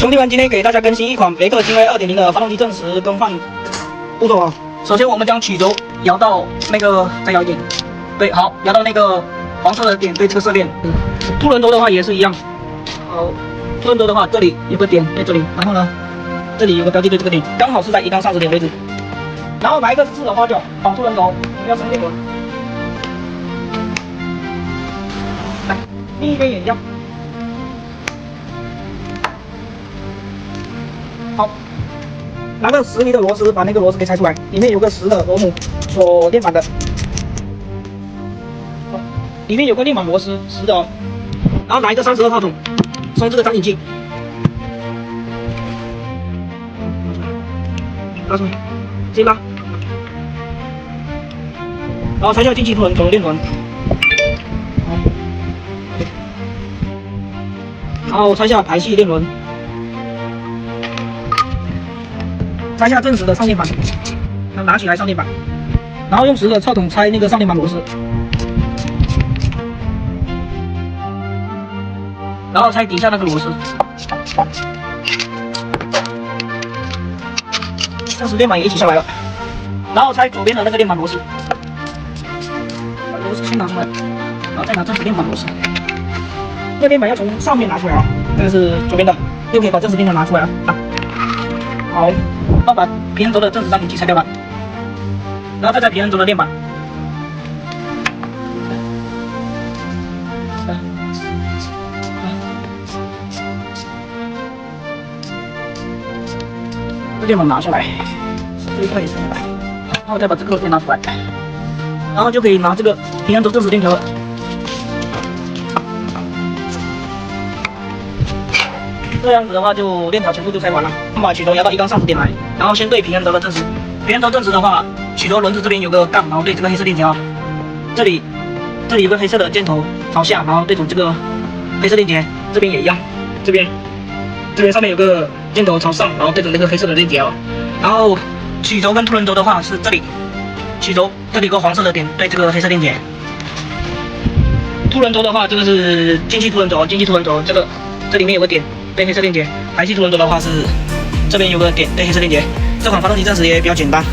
兄弟们，今天给大家更新一款别克君威 2.0 的发动机正时更换步骤啊。首先我们将曲轴摇到那个，再摇一点，对，好，摇到那个黄色的点，对，这个色链。凸轮轴的话也是一样，好，凸轮轴的话这里有个点在这里，然后呢，这里有个标记对这个点，刚好是在一缸30点位置。然后来一个4的花角，绑凸轮轴，我们要升电轮。来，另一边也一样。好，拿个10厘的螺丝，把那个螺丝给拆出来，里面有个10的螺母锁链板的，里面有个链板螺丝10的哦。然后拿一个32号筒，松这个张紧器，拉出来，直接拉，然后拆下进气凸轮轴链轮，然后拆下排气链轮。拆下正时的上链板，要拿起来上链板，然后用10的撬筒拆那个上链板螺丝，然后拆底下那个螺丝，正时链板也一起下来了，然后拆左边的那个链板螺丝，把螺丝先拿出来，然后再拿正时链板螺丝，那个链板要从上面拿出来啊，这个是左边的，又可以把正时链板拿出来了啊，好。然后把平衡轴的正时张紧器拆掉了，然后再拆平衡轴的链板，这链板拿下来，这一块也拿来，然后再把这个也拿出来，然后就可以拿这个平衡轴正时链条了。这样子的话，就链条全部就拆完了。把曲轴摇到一缸30点来，然后先对平衡轴的正时。平衡轴正时的话，曲轴轮子这边有个杠，然后对这个黑色链条，这里有个黑色的箭头朝下，然后对准这个黑色链条，这边也一样，这边上面有个箭头朝上，然后对准那个黑色的链条。然后曲轴跟凸轮轴的话是这里，曲轴这里有个黄色的点对这个黑色链条。凸轮轴的话，这个是进气凸轮轴，这里面有个点。对黑色链接，排气凸轮轴的话是这边有个点对黑色链接。这款发动机正时也比较简单，